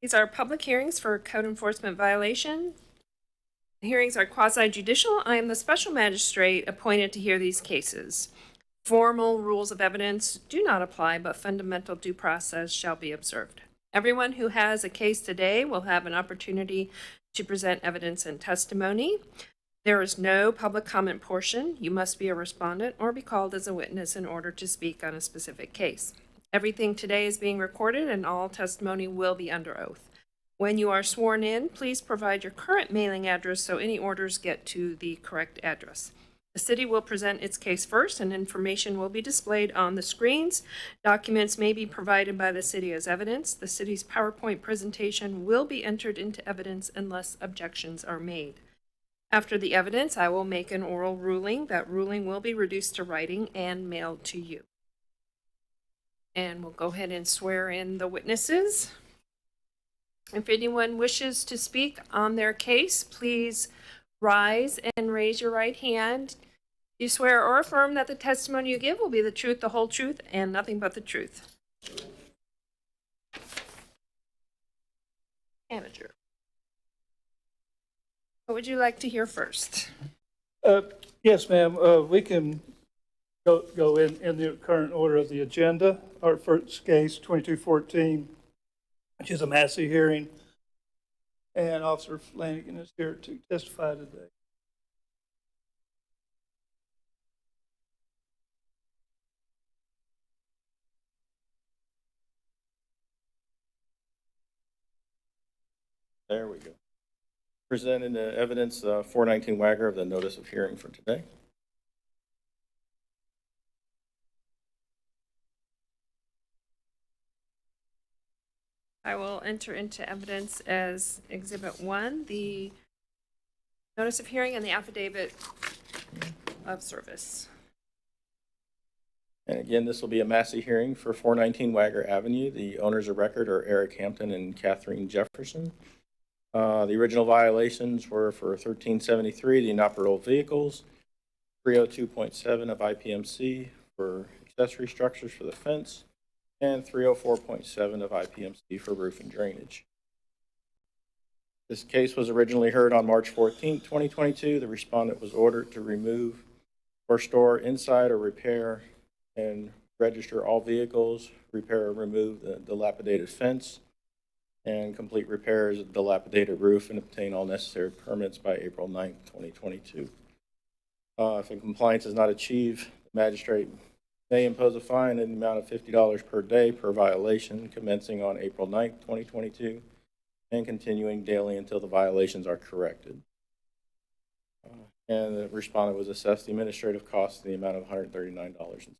These are public hearings for code enforcement violation. The hearings are quasi-judicial. I am the special magistrate appointed to hear these cases. Formal rules of evidence do not apply, but fundamental due process shall be observed. Everyone who has a case today will have an opportunity to present evidence and testimony. There is no public comment portion. You must be a respondent or be called as a witness in order to speak on a specific case. Everything today is being recorded and all testimony will be under oath. When you are sworn in, please provide your current mailing address so any orders get to the correct address. The city will present its case first and information will be displayed on the screens. Documents may be provided by the city as evidence. The city's PowerPoint presentation will be entered into evidence unless objections are made. After the evidence, I will make an oral ruling. That ruling will be reduced to writing and mailed to you. And we'll go ahead and swear in the witnesses. If anyone wishes to speak on their case, please rise and raise your right hand. Do you swear or affirm that the testimony you give will be the truth, the whole truth, and nothing but the truth? Manager. What would you like to hear first? Yes, ma'am. We can go in the current order of the agenda. Our first case, 2214, which is a Massey hearing, and Officer Flanagan is here to testify today. There we go. Presenting the evidence 419 Wagger of the notice of hearing for today. I will enter into evidence as Exhibit 1, the notice of hearing and the affidavit of service. And again, this will be a Massey hearing for 419 Wagger Avenue. The owners of record are Eric Hampton and Catherine Jefferson. The original violations were for 1373, the inoperable vehicles, 302.7 of IPMC for accessory structures for the fence, and 304.7 of IPMC for roof and drainage. This case was originally heard on March 14, 2022. The respondent was ordered to remove or store inside or repair and register all vehicles, repair or remove the dilapidated fence, and complete repairs of the dilapidated roof and obtain all necessary permits by April 9, 2022. If compliance is not achieved, the magistrate may impose a fine in the amount of $50 per day per violation commencing on April 9, 2022, and continuing daily until the violations are corrected. And the respondent was assessed the administrative cost in the amount of $139.01.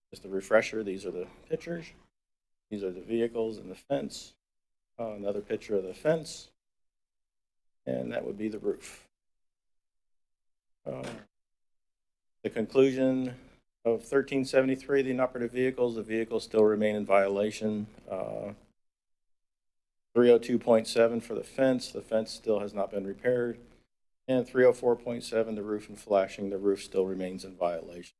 Just a refresher, these are the pictures. These are the vehicles and the fence. Another picture of the fence. And that would be the roof. The conclusion of 1373, the inoperative vehicles, the vehicles still remain in violation. 302.7 for the fence still has not been repaired. And 304.7, the roof and flashing, the roof still remains in violation.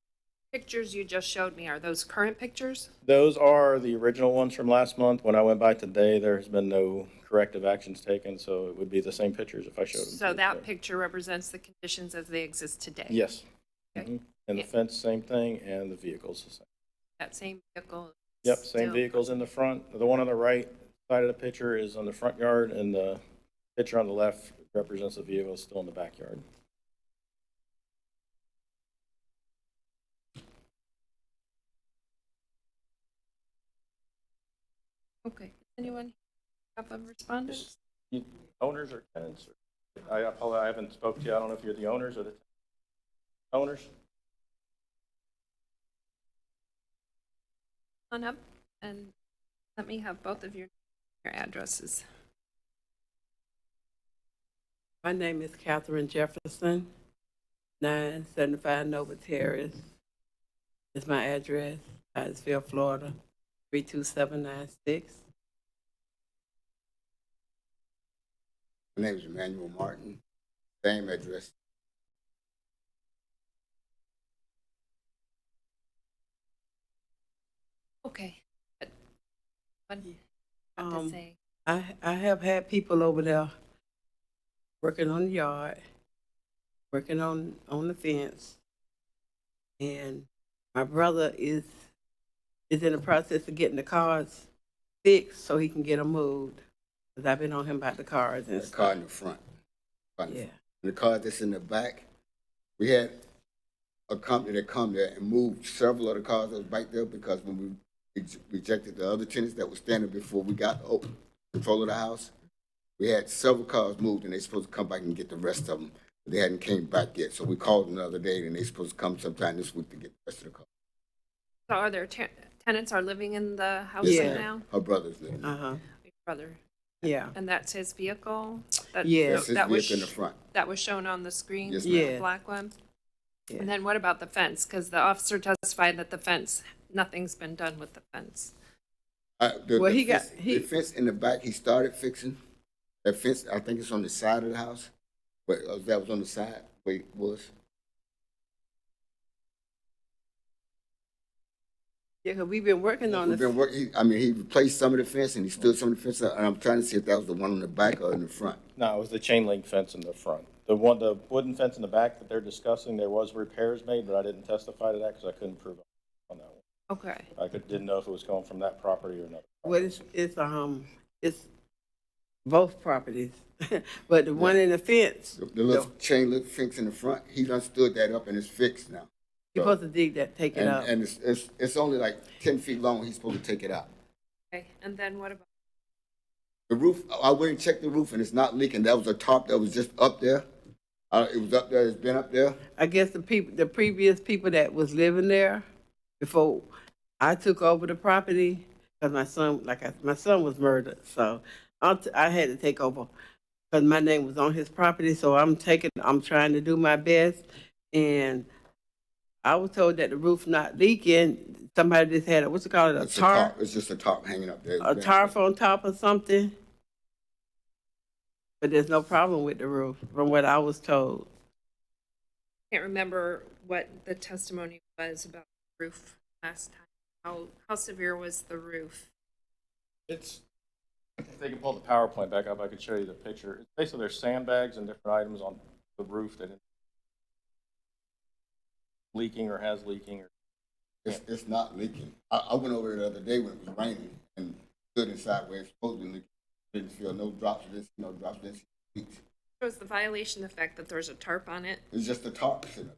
Pictures you just showed me, are those current pictures? Those are the original ones from last month. When I went by today, there has been no corrective actions taken, so it would be the same pictures if I showed them. So that picture represents the conditions as they exist today? Yes. Okay. And the fence, same thing, and the vehicles, the same. That same vehicle? Yep, same vehicles in the front. The one on the right side of the picture is on the front yard, and the picture on the left represents the vehicle still in the backyard. Okay. Anyone have a respondent? Owners or tenants? I apologize, I haven't spoke to you. I don't know if you're the owners or the owners. On up and let me have both of your addresses. My name is Catherine Jefferson, 975 Nova Terrace is my address, Titusville, Florida, 32796. My name is Emmanuel Martin, same address. Okay. What do you have to Um, say? I have had people over there working on the yard, working on the fence, and my brother is in the process of getting the cars fixed so he can get them moved. Cause I've been on him about the cars and The stuff. car in the front. Yeah. The car that's in the back, we had a company that come there and moved several of the cars that was back there because when we rejected the other tenants that were standing before we got control of the house, we had several cars moved and they supposed to come back and get the rest of them. But they hadn't came back yet. So we called them the other day and they supposed to come sometime this week to get the rest of the cars. So are there tenants are living in the house Yeah. right now? Her brother's living there. Your brother. Yeah. And that's his vehicle? That, Yeah. That's his that was vehicle in the front. That was shown on the screen? Yes, the ma'am. Yeah. black one? Yeah. And then what about the fence? Because the officer testified that the fence, nothing's been done with the fence. Well, The fence in the back, he started fixing. That fence, I think it's on the side of the house. But that was on the side where it was. Yeah, cause we've been working on We've been working, he replaced some of the fence and he stood some of the fence up, and I'm trying to see if that was the one on the back or in the front. No, it was the chain link fence in the front. The wooden fence in the back that they're discussing, there was repairs made, but I didn't testify to that because I couldn't prove it on that one. Okay. Didn't know if it was going from that property or another. Well, it's both properties, but the one in the fence, The little chain link fence in the front, he done stood that up and it's fixed now. you're supposed to dig that, take it out. And it's only like 10 feet long, he's supposed to take it out. Okay. And then what about? The roof, I went and checked the roof and it's not leaking. That was a tarp that was just up there. It was up there, it's been up there. I guess the previous people that was living there before I took over the property, because my son was murdered, so I had to take over because my name was on his property. So I'm trying to do my best, and I was told that the roof not leaking. Somebody just had what's it called, a It's a tarp, It's just a tarp hanging up there. a tarp on top of something. But there's no problem with the roof, from what I was told. Can't remember what the testimony was about the roof last time. How severe was the roof? If they can pull the PowerPoint back up, I could show you the picture. It's basically, there's sandbags and different items on the roof that leaking or has leaking. It's not leaking. I went over there the other day when it was raining and stood inside where it's supposed to be leaking. Didn't feel no drops of this, no drops of this. Was the violation the fact that there's a tarp on it? It's just a tarp sitting up.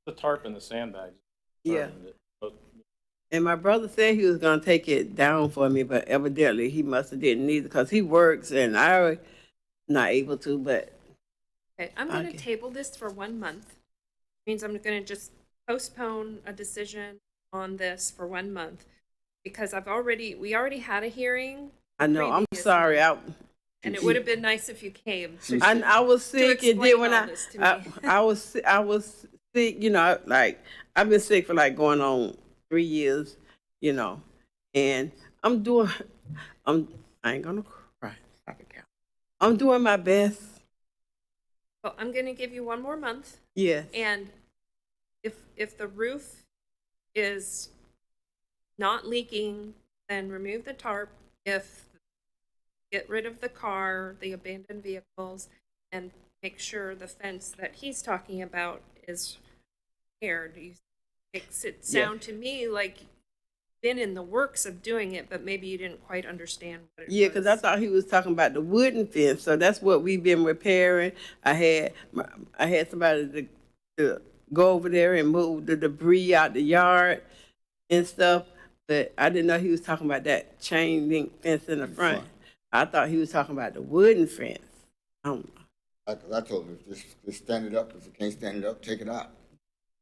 The tarp and the sandbags. Yeah. But And my brother said he was gonna take it down for me, but evidently he must have didn't either, because he works and I not able to. But Okay, I'm going to Okay. table this for 1 month. Means I'm going to just postpone a decision on this for 1 month because we already had a hearing I know I'm Previous sorry. and it would have been nice if you came. I was sick, and explain then when all this to me. I was sick. You know, like I've been sick for like going on 3 years. You know, and I ain't gonna cry. Stop it, Cal. I'm doing my best. Well, I'm going to give you 1 more month. Yes. And if the roof is not leaking, then remove the tarp. Get rid of the car, the abandoned vehicles, and make sure the fence that he's talking about is repaired. Makes it sound to me like you've been in the works of doing it, but maybe you didn't quite understand what it was. Yeah, because I thought he was talking about the wooden fence, so that's what we've been repairing. I had somebody to go over there and move the debris out the yard and stuff, but I didn't know he was talking about that chain link fence in the front. I thought he was talking about the wooden fence. I told him, just stand it up. If you can't stand it up, take it out.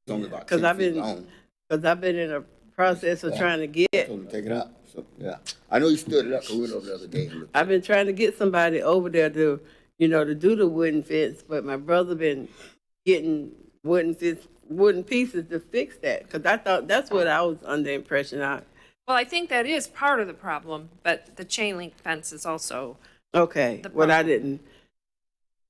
It's only about 'Cause 10 I've feet been- long. Because I've been in a process of trying to I get. told him to take it out. So, yeah. I know you stood it up because we went over the other day. And looked at I've been trying to get somebody over there to do the wooden fence, but my brother been getting wooden pieces to fix that. Because I thought that's what I was under the impression of. Well, I think that is part of the problem, but the chain link fence is also. Okay, The well, problem.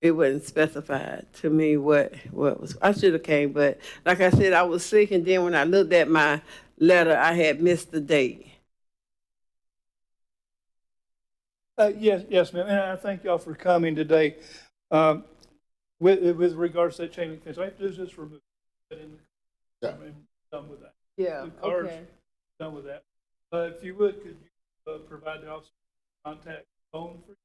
it wasn't specified to me what was, I should have came, but like I said, I was sick, and then when I looked at my letter, I had missed the date. Yes, ma'am, and I thank y'all for coming today. With regards to that chain link fence, all I have to do is just remove it and Yeah. I'm done with that. Yeah, The cards, okay. done with that. If you would, could you provide the officer contact phone for,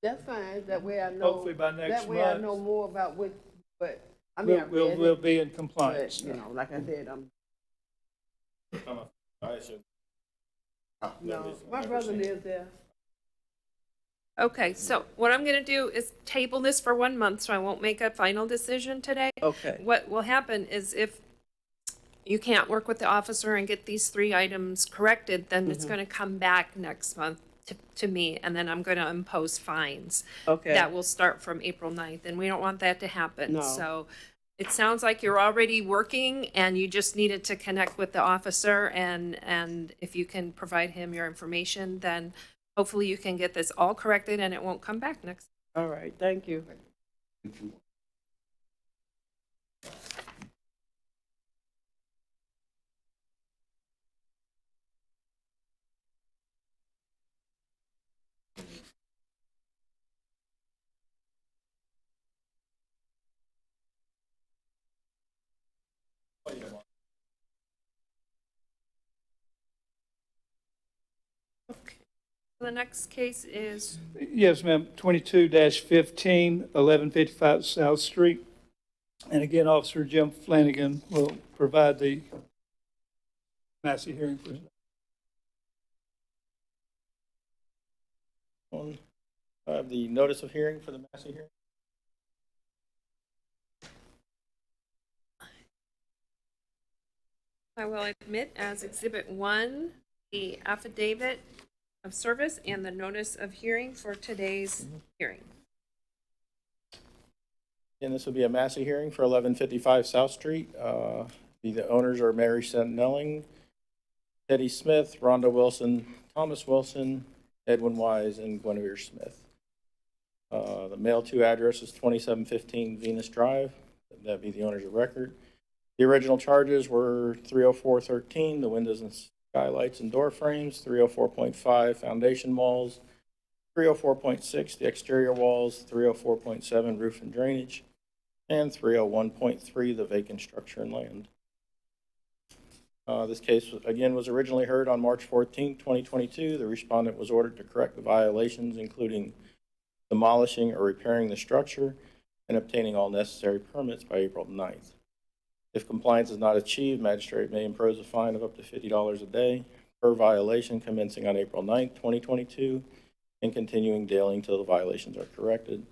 That's fine, that way I know. hopefully by next That way I month, know more about what, but, I mean, I read we'll it, be in but, compliance. you know, like I said, I assume. no, my brother lives there. Okay, so what I'm gonna do is table this for 1 month, so I won't make a final decision today. Okay. What will happen is if you can't work with the officer and get these 3 items corrected, then it's gonna come back next month to me, and then I'm gonna impose fines. Okay. That will start from April 9th, and we don't want that to happen. No. So it sounds like you're already working and you just needed to connect with the officer, and if you can provide him your information, then hopefully you can get this all corrected and it won't come back next. All right, thank you. Okay. The next case is, Yes, ma'am, 22-15, 1155 South Street. And again, Officer Jim Flanagan will provide the Massey hearing for I have the notice of hearing for the Massey hearing. I will admit as Exhibit 1, the affidavit of service and the notice of hearing for today's hearing. And this will be a Massey hearing for 1155 South Street. The owners are Mary Sentinelling, Teddy Smith, Rhonda Wilson, Thomas Wilson, Edwin Wise, and Guinevere Smith. The mail to address is 2715 Venus Drive. That'd be the owners of record. The original charges were 304.13, the windows and skylights and door frames, 304.5 foundation walls, 304.6 the exterior walls, 304.7 roof and drainage, and 301.3 the vacant structure and land. This case, again, was originally heard on March 14, 2022. The respondent was ordered to correct the violations, including demolishing or repairing the structure and obtaining all necessary permits by April 9th. If compliance is not achieved, magistrate may impose a fine of up to $50 a day per violation commencing on April 9th, 2022, and continuing daily until the violations are corrected.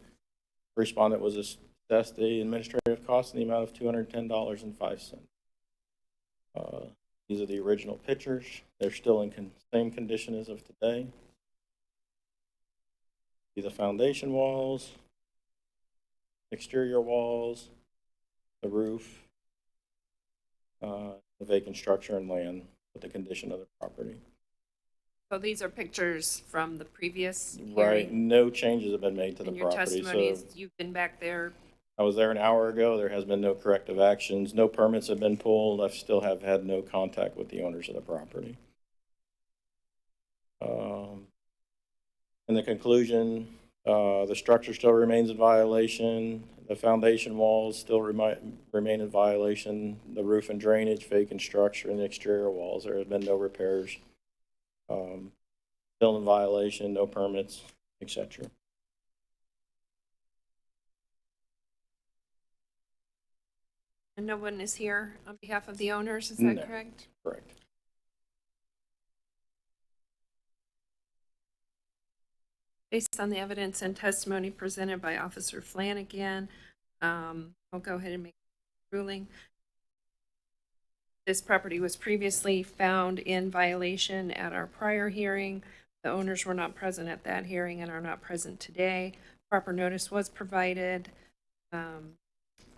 The respondent was assessed the administrative cost in the amount of $210.05. These are the original pictures. They're still in same condition as of today. See the foundation walls, exterior walls, the roof, the vacant structure and land with the condition of the property. So these are pictures from the previous Right, hearing. no changes have been made to the And your property. testimony So is you've been back there. I was there an hour ago. There has been no corrective actions. No permits have been pulled. I still have had no contact with the owners of the property. In the conclusion, the structure still remains in violation. The foundation walls still remain in violation. The roof and drainage, vacant structure, and the exterior walls, there have been no repairs. Still in violation, no permits, etc. And no one is here on behalf of the owners, is No. that correct? Correct. Based on the evidence and testimony presented by Officer Flanagan, I'll go ahead and make a ruling. This property was previously found in violation at our prior hearing. The owners were not present at that hearing and are not present today. Proper notice was provided.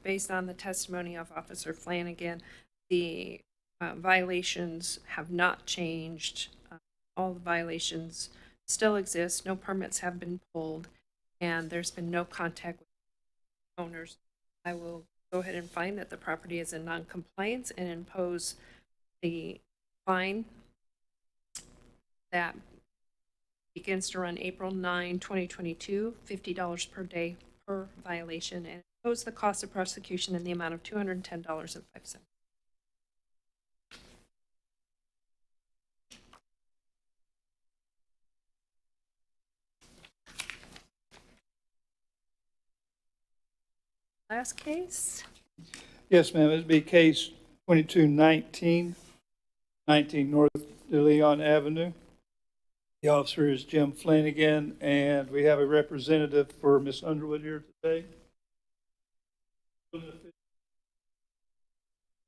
Based on the testimony of Officer Flanagan, the violations have not changed. All the violations still exist. No permits have been pulled, and there's been no contact with owners. I will go ahead and find that the property is in non-compliance and impose the fine that begins to run April 9, 2022, $50 per day per violation, and impose the cost of prosecution in the amount of $210.05. Last case. Yes, ma'am, it'd be case 2219, 19 North De Leon Avenue. The officer is Jim Flanagan, and we have a representative for Ms. Underwood here today.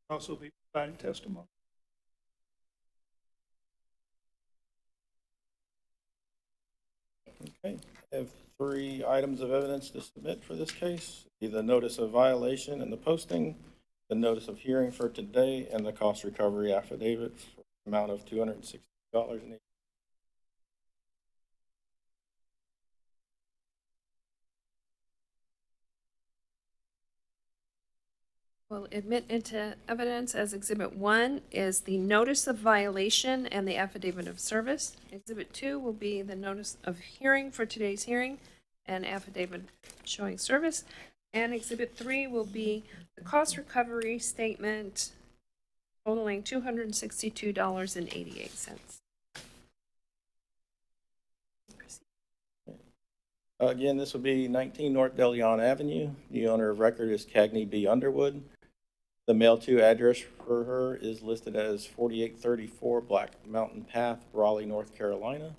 Also be providing testimony. Okay, I have 3 items of evidence to submit for this case. The notice of violation and the posting, the notice of hearing for today, and the cost recovery affidavit for the amount of $260.80. Will admit into evidence as Exhibit 1 is the notice of violation and the affidavit of service. Exhibit 2 will be the notice of hearing for today's hearing and affidavit showing service. And Exhibit 3 will be the cost recovery statement totaling $262.88. Again, this would be 19 North De Leon Avenue. The owner of record is Cagney B. Underwood. The mail-to address for her is listed as 4834 Black Mountain Path, Raleigh, North Carolina.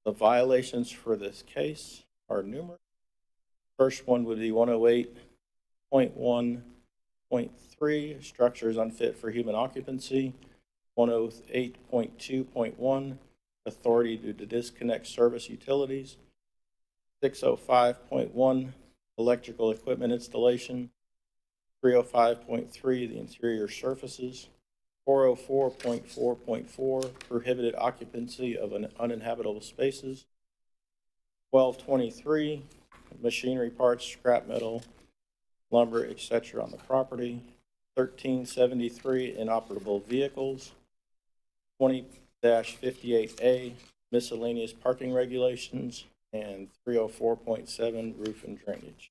The violations for this case are numerous. First one would be 108.1.3, structures unfit for human occupancy. 108.2.1, authority to disconnect service utilities. 605.1, electrical equipment installation. 305.3, the interior surfaces. 404.4.4, prohibited occupancy of uninhabitable spaces. 1223, machinery parts, scrap metal, lumber, etc. on the property. 1373, inoperable vehicles. 20-58A, miscellaneous parking regulations, and 304.7, roof and drainage.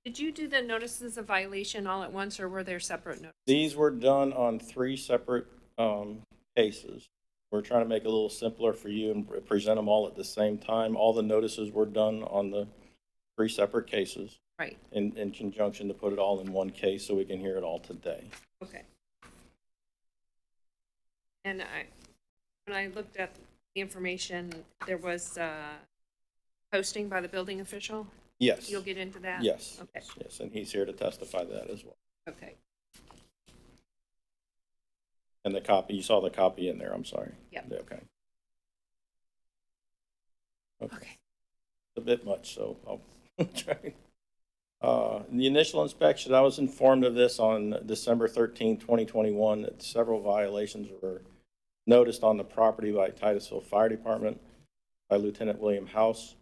Did you do the notices of violation all at once, or were there separate notices? These were done on 3 separate cases. We're trying to make it a little simpler for you and present them all at the same time. All the notices were done on the 3 separate cases. Right. In conjunction to put it all in one case so we can hear it all today. Okay. And when I looked at the information, there was posting by the building official? Yes. You'll get into that? Yes. Okay. Yes, and he's here to testify to that as well. Okay. And the copy, you saw the copy in there, I'm sorry. Yep. Okay. Okay. A bit much, so I'll try. In the initial inspection, I was informed of this on December 13, 2021, that several violations were noticed on the property by Titusville Fire Department by Lieutenant William House.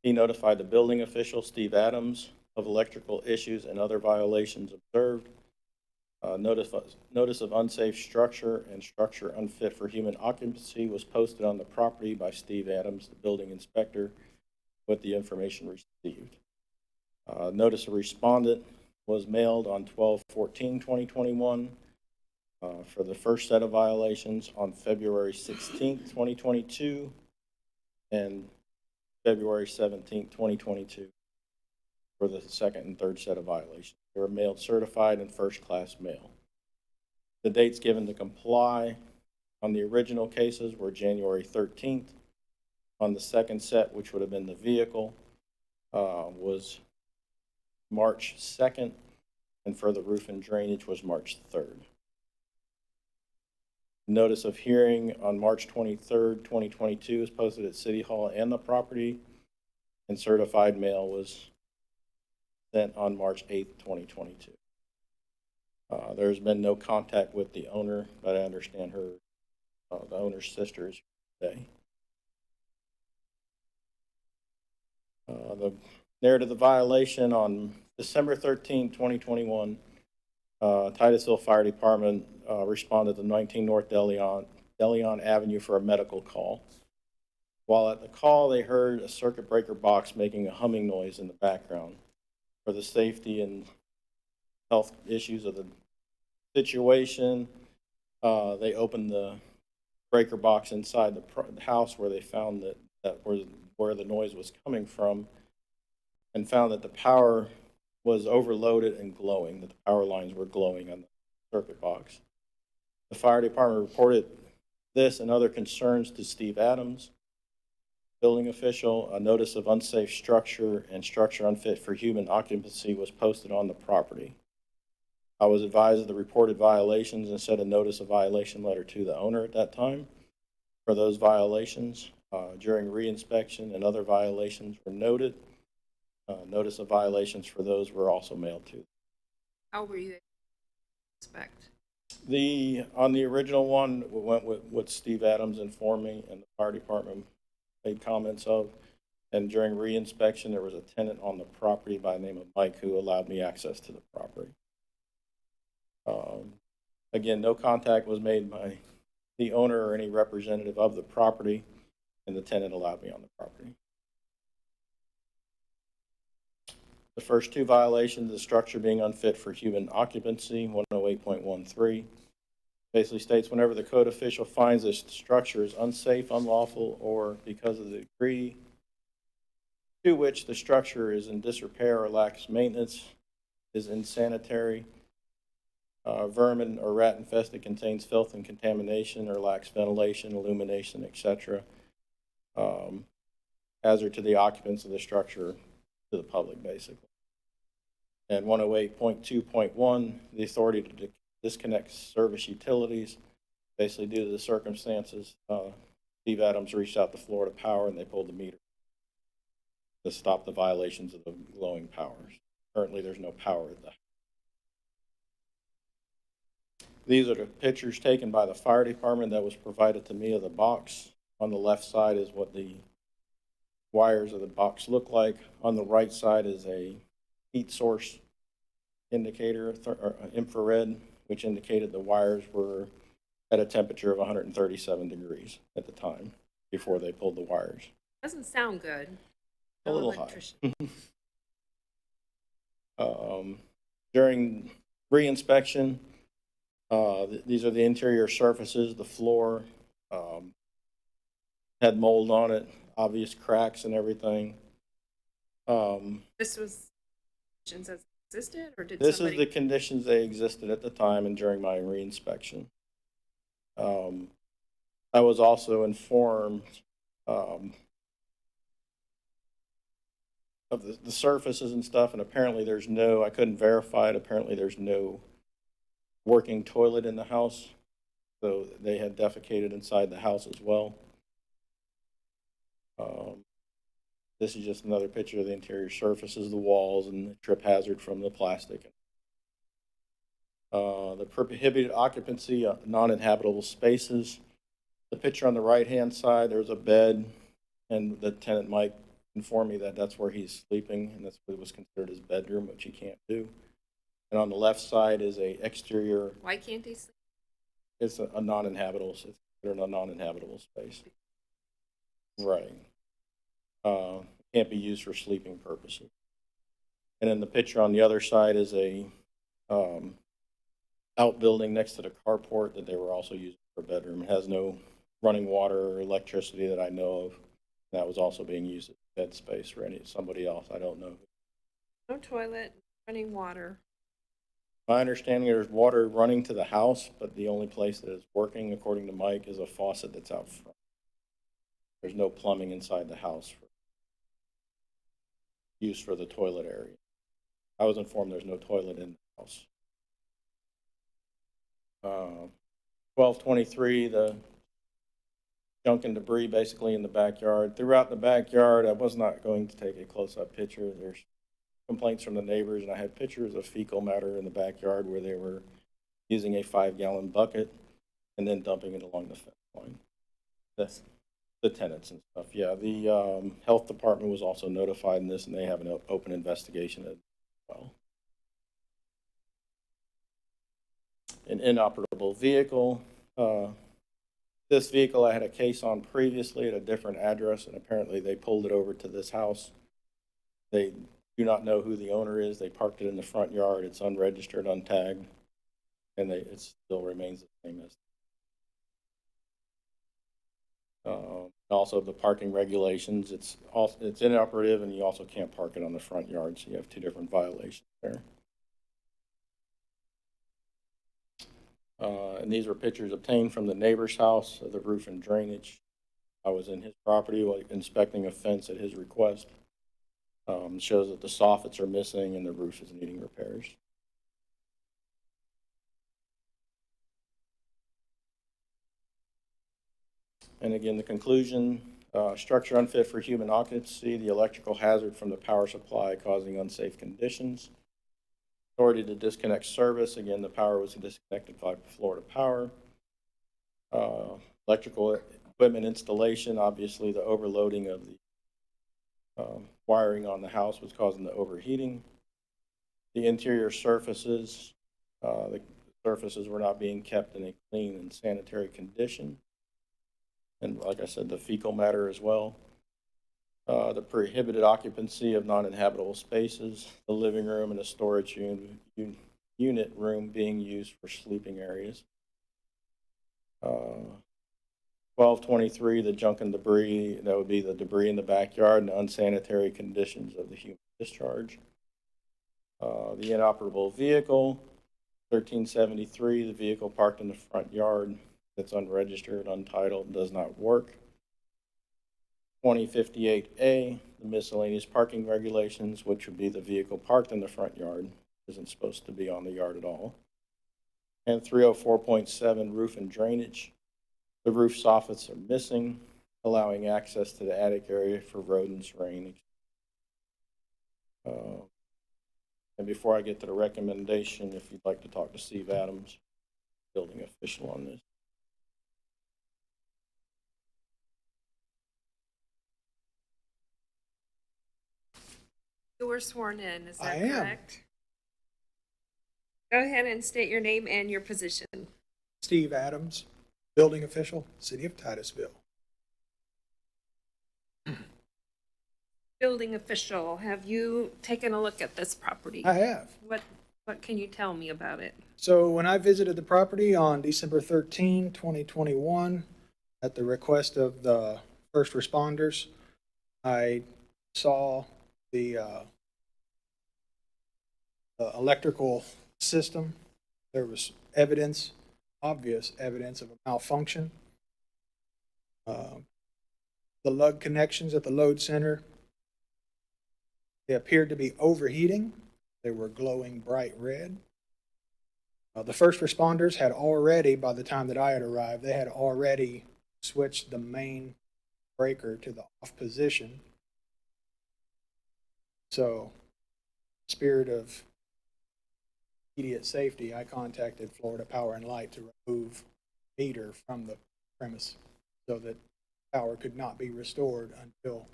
He notified the building official, Steve Adams, of electrical issues and other violations observed. Notice of unsafe structure and structure unfit for human occupancy was posted on the property by Steve Adams, the building inspector, with the information received. Notice of respondent was mailed on 12/14/2021 for the first set of violations on February 16, 2022, and February 17, 2022 for the second and third set of violations. They were mailed certified in first-class mail. The dates given to comply on the original cases were January 13th. On the second set, which would have been the vehicle, was March 2nd, and for the roof and drainage was March 3rd. Notice of hearing on March 23rd, 2022 is posted at City Hall and the property, and certified mail was sent on March 8th, 2022. There's been no contact with the owner, but I understand her, the owner's sister is here today. The narrative of the violation on December 13, 2021, Titusville Fire Department responded to 19 North Deleon Avenue for a medical call. While at the call, they heard a circuit breaker box making a humming noise in the background. For the safety and health issues of the situation, they opened the breaker box inside the house where they found that where the noise was coming from, and found that the power was overloaded and glowing, that the power lines were glowing on the circuit box. The fire department reported this and other concerns to Steve Adams, building official. A notice of unsafe structure and structure unfit for human occupancy was posted on the property. I was advised of the reported violations and sent a notice of violation letter to the owner at that time for those violations. During reinspection and other violations were noted. Notice of violations for those were also mailed to. How were you able to inspect? On the original one, we went with what Steve Adams informed me and the fire department made comments of. And during reinspection, there was a tenant on the property by the name of Mike who allowed me access to the property. Again, no contact was made by the owner or any representative of the property, and the tenant allowed me on the property. The first two violations, the structure being unfit for human occupancy, 108.13, basically states whenever the code official finds this structure is unsafe, unlawful, or because of the degree to which the structure is in disrepair or lacks maintenance, is insanitary, vermin or rat infested, contains filth and contamination, or lacks ventilation, illumination, etc., hazard to the occupants of the structure, to the public, basically. And 108.2.1, the authority to disconnect service utilities, basically due to the circumstances. Steve Adams reached out to Florida Power and they pulled the meter to stop the violations of the glowing powers. Currently, there's no power at the house. These are the pictures taken by the fire department that was provided to me of the box. On the left side is what the wires of the box look like. On the right side is a heat source indicator, infrared, which indicated the wires were at a temperature of 137 degrees at the time before they pulled the wires. Doesn't sound good. A No little electrician. high. During re-inspection, these are the interior surfaces. The floor had mold on it, obvious cracks and everything. This was conditions as existed, or did This somebody? is the conditions they existed at the time and during my re-inspection. I was also informed of the surfaces and stuff, and apparently there's no, I couldn't verify it, apparently there's no working toilet in the house, so they had defecated inside the house as well. This is just another picture of the interior surfaces, the walls, and the trip hazard from the plastic. The prohibited occupancy of non-inhabitable spaces. The picture on the right-hand side, there's a bed, and the tenant Mike informed me that that's where he's sleeping, and that's what was considered his bedroom, which he can't do. And on the left side is a exterior. Why can't he sleep? It's a non-inhabitable. It's considered a non-inhabitable space. Right. Can't be used for sleeping purposes. And then the picture on the other side is a outbuilding next to the carport that they were also using for a bedroom. It has no running water or electricity that I know of. That was also being used as bed space for somebody else. I don't know. No toilet, running water. My understanding, there's water running to the house, but the only place that is working, according to Mike, is a faucet that's out front. There's no plumbing inside the house for use for the toilet area. I was informed there's no toilet in the house. 1223, the junk and debris basically in the backyard. Throughout the backyard, I was not going to take a close-up picture. There's complaints from the neighbors, and I had pictures of fecal matter in the backyard where they were using a 5-gallon bucket and then dumping it along the fence line. The tenants and stuff. Yeah, the health department was also notified in this, and they have an open investigation as well. an inoperable vehicle. This vehicle I had a case on previously at a different address, and apparently they pulled it over to this house. They do not know who the owner is. They parked it in the front yard. It's unregistered, untagged, and it still remains the same as. Also, the parking regulations, it's inoperative, and you also can't park it on the front yard, so you have two different violations there. And these were pictures obtained from the neighbor's house of the roof and drainage. I was in his property while inspecting a fence at his request. Shows that the soffits are missing and the roof is needing repairs. And again, the conclusion, structure unfit for human occupancy, the electrical hazard from the power supply causing unsafe conditions. Authority to disconnect service, again, the power was disconnected by Florida Power. Electrical equipment installation, obviously the overloading of the wiring on the house was causing the overheating. The interior surfaces, the surfaces were not being kept in a clean and sanitary condition. And like I said, the fecal matter as well. The prohibited occupancy of non-inhabitable spaces, the living room and the storage unit room being used for sleeping areas. 1223, the junk and debris, that would be the debris in the backyard and the unsanitary conditions of the human discharge. The inoperable vehicle, 1373, the vehicle parked in the front yard that's unregistered, untitled, does not work. 2058A, the miscellaneous parking regulations, which would be the vehicle parked in the front yard, isn't supposed to be on the yard at all. And 304.7, roof and drainage. The roof soffits are missing, allowing access to the attic area for rodents, rain. And before I get to the recommendation, if you'd like to talk to Steve Adams, building official on this. You were sworn in, is that I am. correct? Go ahead and state your name and your position. Steve Adams, building official, City of Titusville. Building official, have you taken a look at this property? I have. What can you tell me about it? So when I visited the property on December 13, 2021, at the request of the first responders, I saw the electrical system. There was evidence, obvious evidence of a malfunction. The lug connections at the load center, they appeared to be overheating. They were glowing bright red. The first responders had already, by the time that I had arrived, they had already switched the main breaker to the off position. So, spirit of immediate safety, I contacted Florida Power and Light to remove the meter from the premise so that power could not be restored until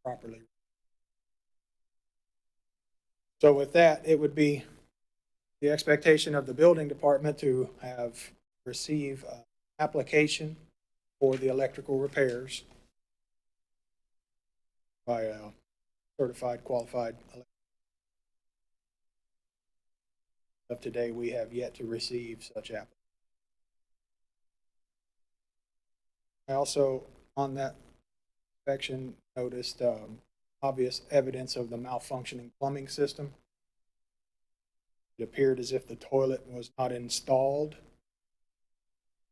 properly. So with that, it would be the expectation of the building department to have receive an application for the electrical repairs by a certified, qualified electrician. Of today, we have yet to receive such application. I also, on that inspection, noticed obvious evidence of the malfunctioning plumbing system. It appeared as if the toilet was not installed,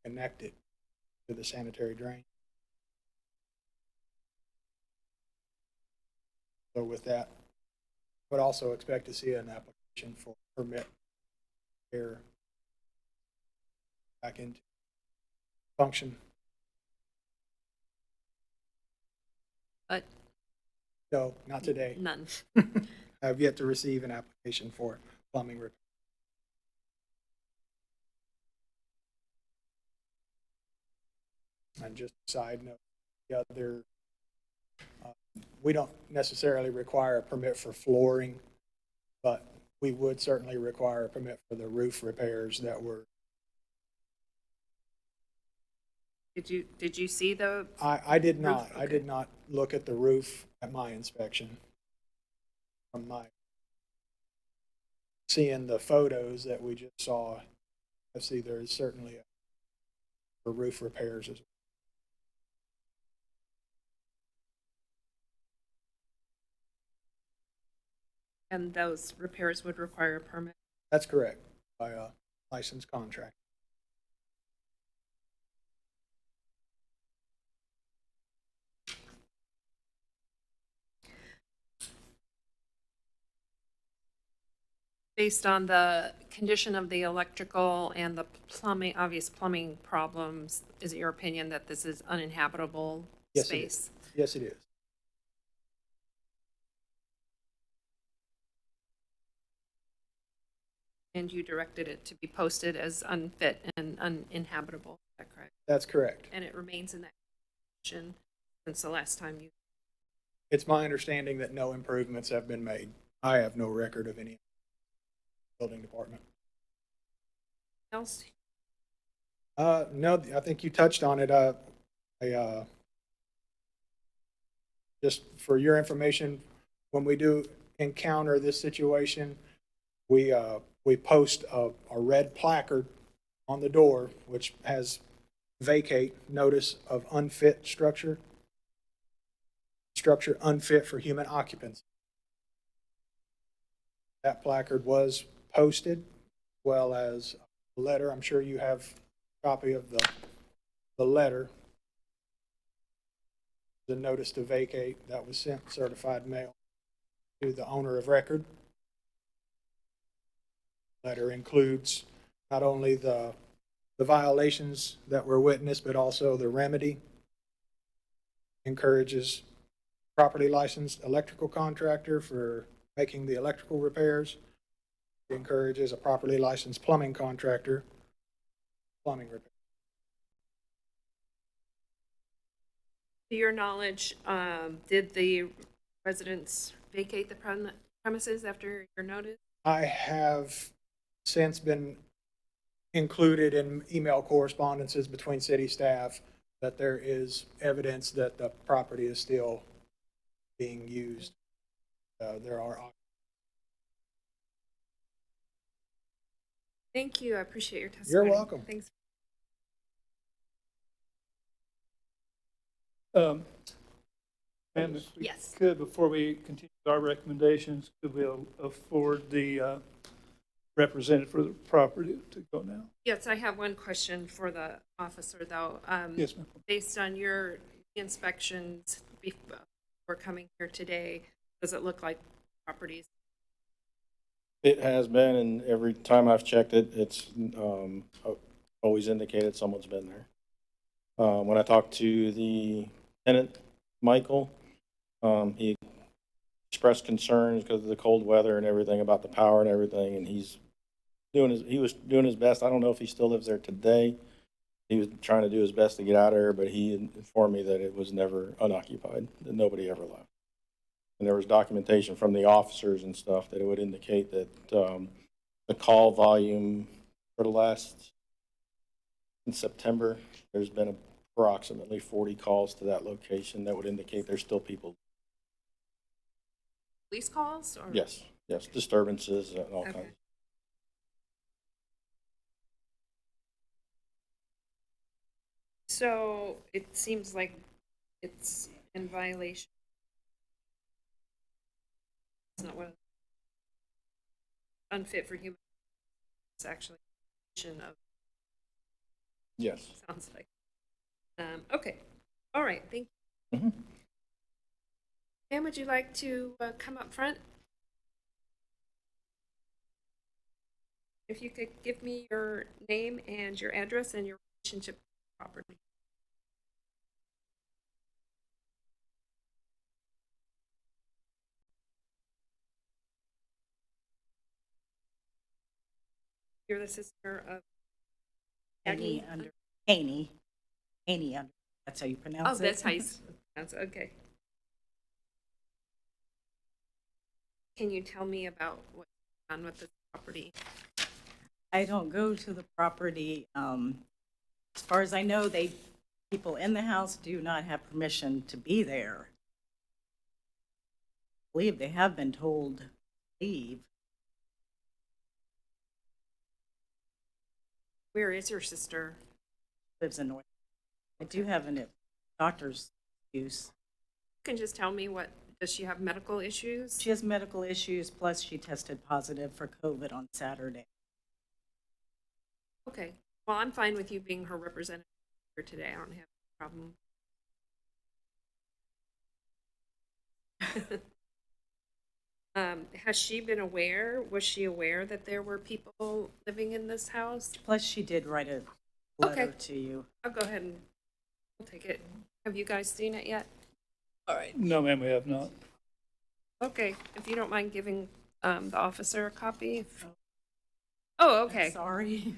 connected to the sanitary drain. So with that, I would also expect to see an application for permit air back into function. But No, not today. none. I have yet to receive an application for plumbing repair. And just a side note, the other, we don't necessarily require a permit for flooring, but we would certainly require a permit for the roof repairs that were, Did you see the, I did not. Roof, I okay. did not look at the roof at my inspection. From my, seeing the photos that we just saw, I see there is certainly for roof repairs as well. and those repairs would require a permit? That's correct, by a licensed contractor. Based on the condition of the electrical and the plumbing, obvious plumbing problems, is it your opinion that this is uninhabitable Yes, it space? Yes, it is. And you directed it to be posted as unfit and uninhabitable, is that correct? That's correct. And it remains in that condition since the last time you, It's my understanding that no improvements have been made. I have no record of any building department. else? No, I think you touched on it. Just for your information, when we do encounter this situation, we post a red placard on the door, which has vacate notice of unfit structure unfit for human occupancy. That placard was posted, as well as a letter. I'm sure you have a copy of the letter. The notice to vacate that was sent certified mail to the owner of record. Letter includes not only the violations that were witnessed, but also the remedy. Encourages properly licensed electrical contractor for making the electrical repairs. Encourages a properly licensed plumbing contractor, plumbing repair. To your knowledge, did the residents vacate the premises after your notice? I have since been included in email correspondences between city staff that there is evidence that the property is still being used. There are. Thank you, I appreciate your testimony. You're welcome. Thanks. Ma'am, if we Yes. could, before we continue our recommendations, could we afford the representative for the property to go now? Yes, I have one question for the officer, though. Yes, ma'am. Based on your inspections before coming here today, does it look like properties? It has been, and every time I've checked it, it's always indicated someone's been there. When I talked to the tenant, Michael, he expressed concerns because of the cold weather and everything about the power and everything, and he was doing his best. I don't know if he still lives there today. He was trying to do his best to get out of there, but he informed me that it was never unoccupied, that nobody ever left. And there was documentation from the officers and stuff that it would indicate that the call volume for the last, in September, there's been approximately 40 calls to that location that would indicate there's still people. Police calls? Or? Yes, disturbances and all Okay. kinds. So it seems like it's in violation. It's not what unfit for human. It's actually a violation of. Yes. Sounds like. Okay. All right. Thank you. Mhm. Ma'am, would you like to come up front? If you could give me your name and your address and your relationship to the property. You're the sister of Haney under Haney under. That's how you pronounce Oh, it. that's how you pronounce it. Okay. Can you tell me about what's on with the property? I don't go to the property. As far as I know, people in the house do not have permission to be there. I believe they have been told to leave. Where is your sister? Lives in North. I do have a doctor's use. You can just tell me does she have medical issues? She has medical issues, plus she tested positive for COVID on Saturday. Okay. Well, I'm fine with you being her representative here today. I don't have a problem. Has she been aware? Was she aware that there were people living in this house? Plus, she did write a Okay. letter to you. I'll go ahead and we'll take it. Have you guys seen it yet? All right. No, ma'am, we have not. Okay. If you don't mind giving the officer a copy. Oh, I'm okay. sorry.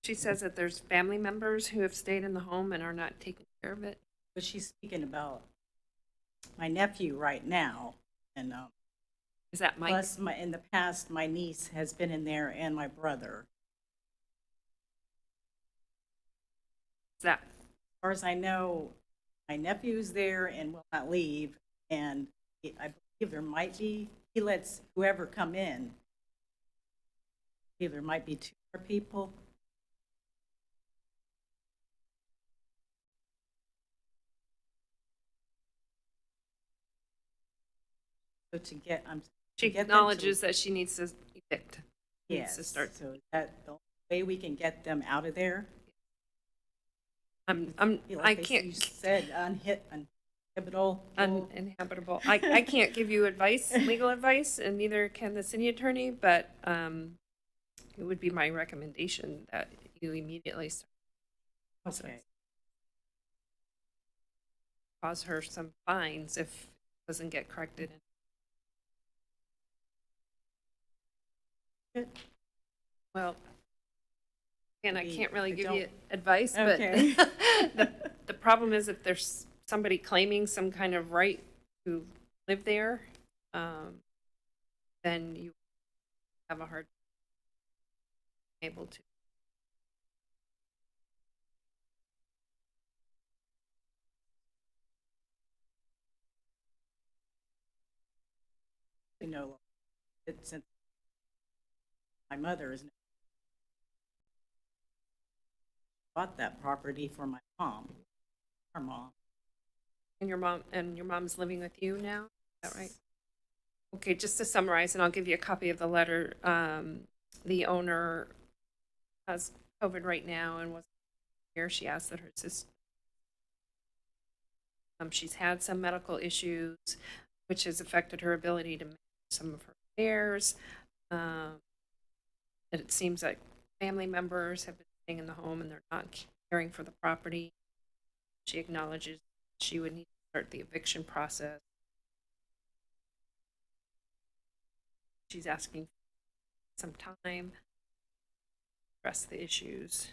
She says that there's family members who have stayed in the home and are not taking care of it. But she's speaking about my nephew right now. And Is that Mike? plus, in the past, my niece has been in there and my brother. Is that As far as I know, my nephew's there and will not leave. And I believe there might be, he lets whoever come in. I believe there might be 2 more people. So to get, she get them to- acknowledges that she needs to evict. Needs yes, to start. so that the only way we can get them out of there. I'm Like I they- can't You said uninhabitable. uninhabitable. I can't give you advice, legal advice, and neither can the city attorney, but it would be my recommendation that you immediately start the process. Okay. Cause her some fines if it doesn't get corrected. Well, again, I can't really give you advice, but Okay. the problem is if there's somebody claiming some kind of right to live there, then you have a hard time able to. You know, since my mother is bought that property for my mom, her mom. And your mom's living with you now? Is that right? Okay, just to summarize, and I'll give you a copy of the letter. The owner has COVID right now and wasn't here. She asked that her sister. She's had some medical issues, which has affected her ability to manage some of her affairs. It seems like family members have been staying in the home and they're not caring for the property. She acknowledges she would need to start the eviction process. She's asking for some time to address the issues.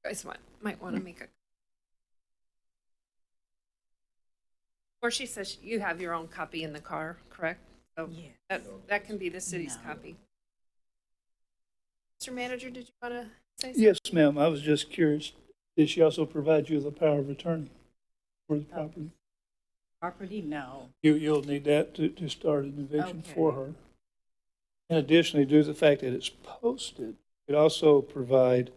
You guys might want to make a. Or she says you have your own copy in the car, correct? So Yeah. that can be the city's No. copy. Mr. Manager, did you want to say something? Yes, ma'am, I was just curious, did she also provide you the power of attorney for the property? Property, no. You'll need that to start an eviction for Okay. her. And additionally, due to the fact that it's posted, it also provide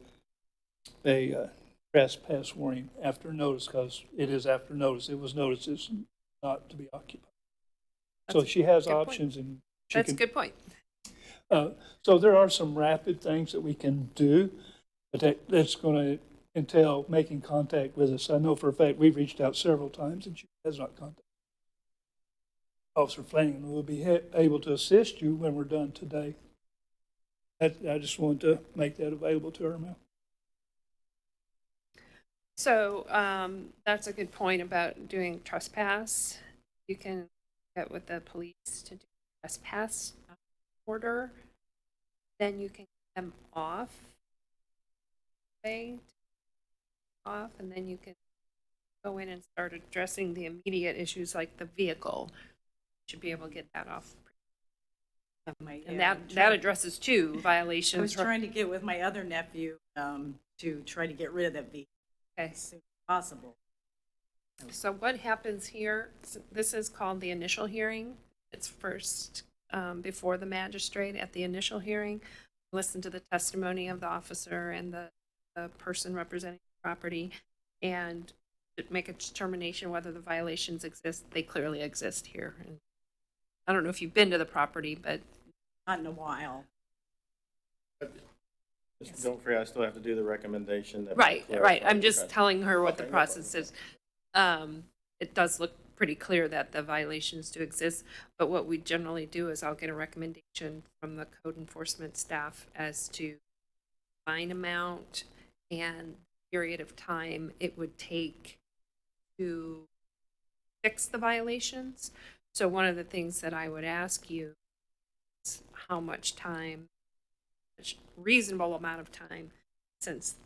a trespass warning after notice, because it is after notice. It was noticed it's not to be occupied. So That's a she has good point. options and she That's a can. good point. So there are some rapid things that we can do, but that's going to entail making contact with us. I know for a fact we've reached out several times and she has not contacted. Officer Flanagan will be able to assist you when we're done today. I just wanted to make that available to her, ma'am. So that's a good point about doing trespass. You can get with the police to do trespass order. Then you can get them off. Off, and then you can go in and start addressing the immediate issues like the vehicle. Should be able to get that off. And that addresses two violations. I was trying to get with my other nephew to try to get rid of that vehicle Okay. as soon as possible. So what happens here, this is called the initial hearing. It's first before the magistrate at the initial hearing. Listen to the testimony of the officer and the person representing the property and make a determination whether the violations exist. They clearly exist here. And I don't know if you've been to the property, but Not in a while. Just don't forget, I still have to do the recommendation. That right. I'm just Okay. telling her what the Okay, no process is. It does look pretty clear that the violations do exist, but what we generally do is I'll get a recommendation from the code enforcement staff as to fine amount and period of time it would take to fix the violations. So one of the things that I would ask you is how much time, reasonable amount of time, since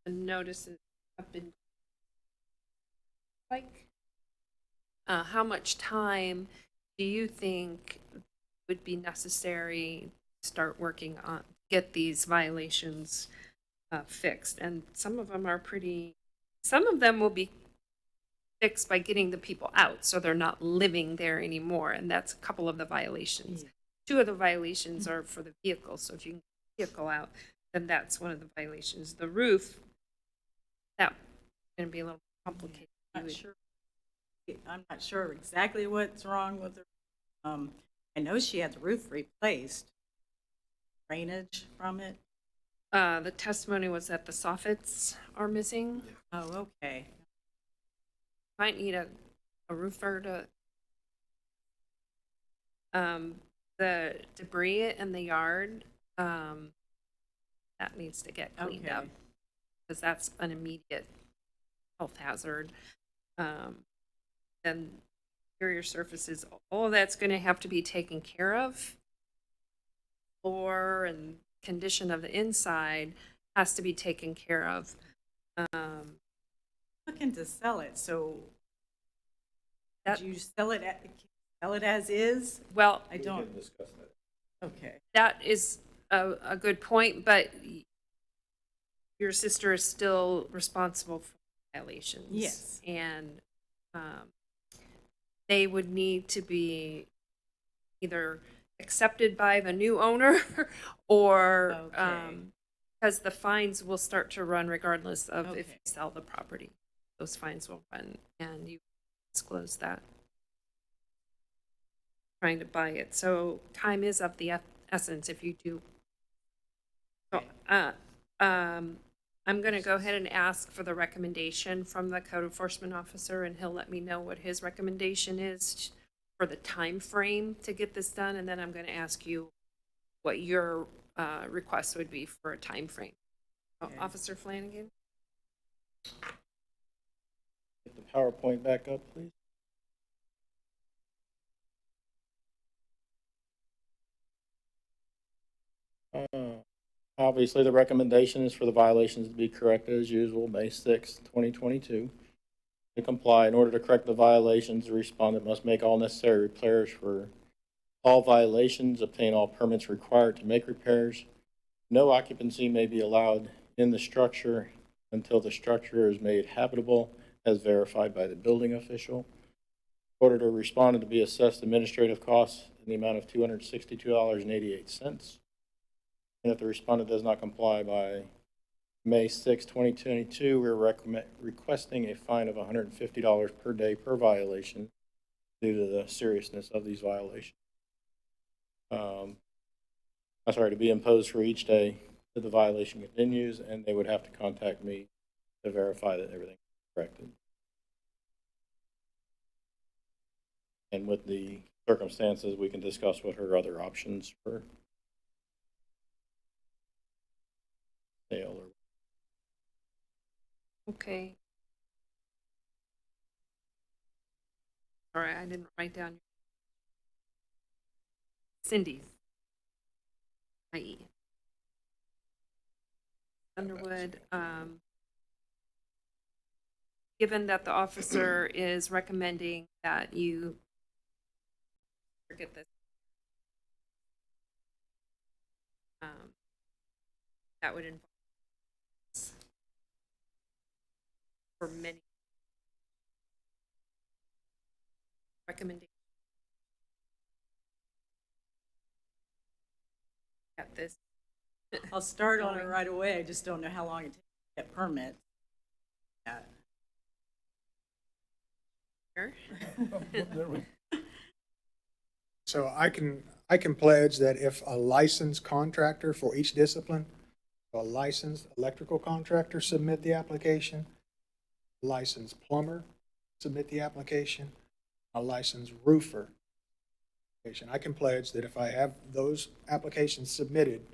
the notices have been how much time do you think would be necessary to start working on, get these violations fixed? And some of them will be fixed by getting the people out, so they're not living there anymore, and that's a couple of the violations. Two of the violations are for the vehicle, so if you can get the vehicle out, then that's one of the violations. The roof, that's going to be a little complicated. I'm not sure exactly what's wrong with her. I know she had the roof replaced. Drainage from it. The testimony was that the soffits are missing. Oh, okay. Might need a roofer to, the debris in the yard, that needs to get cleaned Okay. up, because that's an immediate health hazard. Then interior surfaces, all of that's going to have to be taken care of. Floor and condition of the inside has to be taken care of. Looking to sell it, so That- did you sell it as is? Well, I We don't, can discuss that. okay. that is a good point, but your sister is still responsible for violations. Yes. And they would need to be either accepted by the new owner or Okay. because the fines will start to run regardless of if Okay. you sell the property. Those fines will run, and you disclose that. Trying to buy it. So time is of the essence if you do. So, I'm going to go ahead and ask for the recommendation from the code enforcement officer, and he'll let me know what his recommendation is for the time frame to get this done, and then I'm going to ask you what your request would be for a time frame. Okay. Officer Flanagan? Get the PowerPoint back up, please. Obviously, the recommendation is for the violations to be corrected as usual, May 6th, 2022. To comply, in order to correct the violations, the respondent must make all necessary repairs for all violations, obtain all permits required to make repairs. No occupancy may be allowed in the structure until the structure is made habitable as verified by the building official. In order to respondent to be assessed administrative costs in the amount of $262.88. And if the respondent does not comply by May 6, 2022, we're requesting a fine of $150 per day per violation due to the seriousness of these violations. To be imposed for each day that the violation continues, and they would have to contact me to verify that everything is corrected. And with the circumstances, we can discuss what her other options for sale or. Okay. Sorry, I didn't write down. Cindy's. I.e. Underwood, given that the officer is recommending that you forget this, that would involve for many recommendations at this. I'll start on it right away. I just don't know how long it takes to get permits. Yeah. Here. There we- So I can pledge that if a licensed contractor for each discipline, a licensed electrical contractor submit the application, a licensed plumber submit the application, a licensed roofer. I can pledge that if I have those applications submitted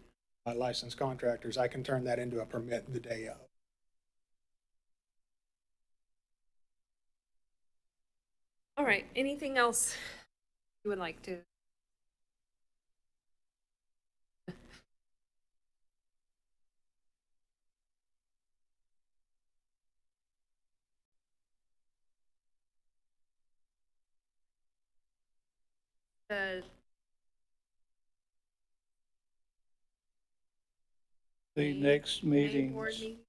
by licensed contractors, I can turn that into a permit the day of. All right, anything else you would like to? The next meeting Board is meeting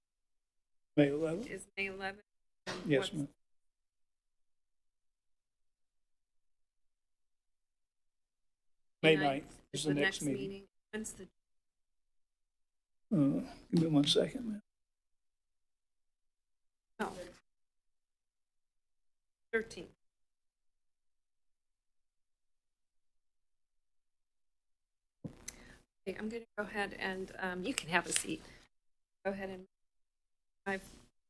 May 11th? is May 11th. and Yes, what's- ma'am. May 9th is the next meeting. When's the, Give me 1 second, ma'am. oh. 13th. Okay, I'm going to go ahead and, you can have a seat. Go ahead and,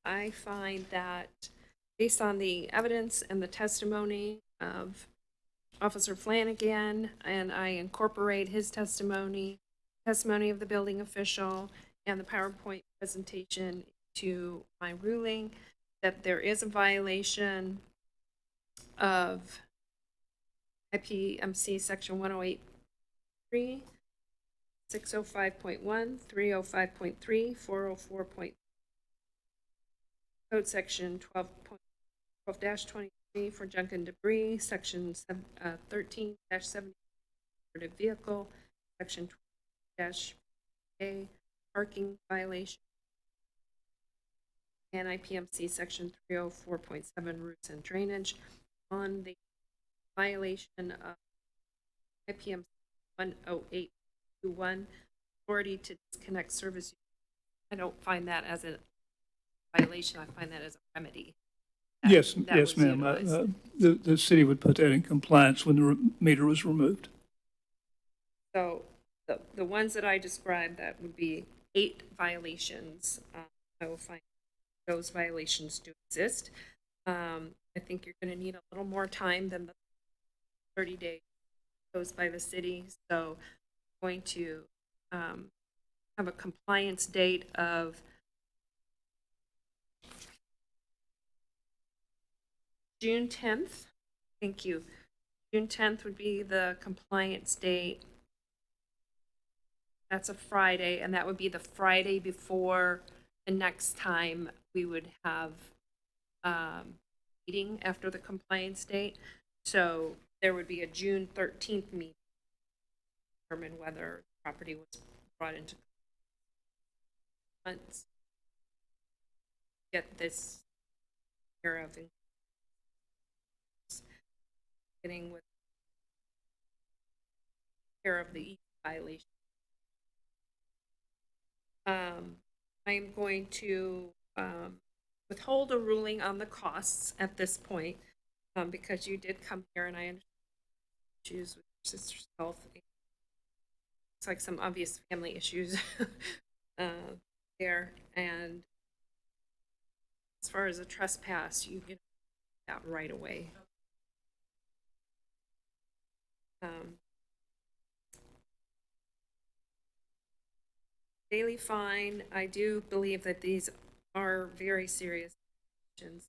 I find that based on the evidence and the testimony of Officer Flanagan, and I incorporate his testimony of the building official, and the PowerPoint presentation to my ruling, that there is a violation of IPMC section 108.3, 605.1, 305.3, 404. Code section 12.12-23 for junk and debris, section 13-70 for vehicle, section 12-A parking violation, and IPMC section 304.7 roofs and drainage. On the violation of IPMC 108.21, authority to disconnect service. I don't find that as a violation, I find that as a remedy. Yes, that yes, was ma'am. utilized. The city would put that in compliance when the meter was removed. So the ones that I described, that would be 8 violations. I will find those violations do exist. I think you're going to need a little more time than the 30 days posed by the city. So I'm going to have a compliance date of June 10th. Thank you. June 10th would be the compliance date. That's a Friday, and that would be the Friday before the next time we would have meeting after the compliance date. So there would be a June 13th meeting to determine whether the property was brought into compliance. Get this care of, getting with care of the violation. I'm going to withhold a ruling on the costs at this point, because you did come here and I understand issues with your sister's health. It's like some obvious family issues there, and As far as a trespass, you get that right away. Daily fine, I do believe that these are very serious violations.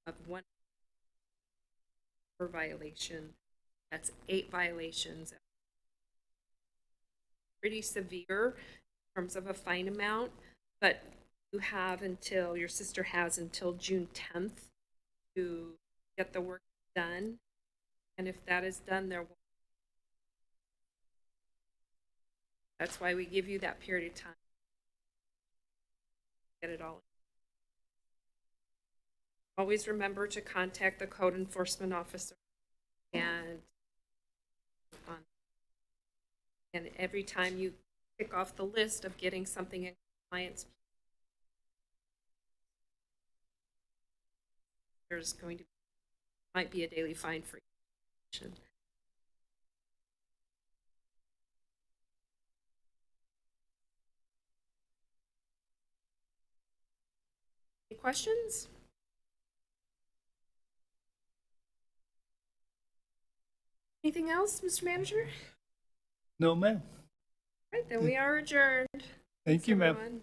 Of one per violation, that's 8 violations. Pretty severe in terms of a fine amount, but you have until, your sister has until June 10th to get the work done. And if that is done, that's why we give you that period of time. Get it all. Always remember to contact the code enforcement officer and every time you pick off the list of getting something in compliance, there's going to might be a daily fine for each. Any questions? Anything else, Mr. Manager? No, ma'am. All right, then we are adjourned. Thank you, ma'am. Everyone.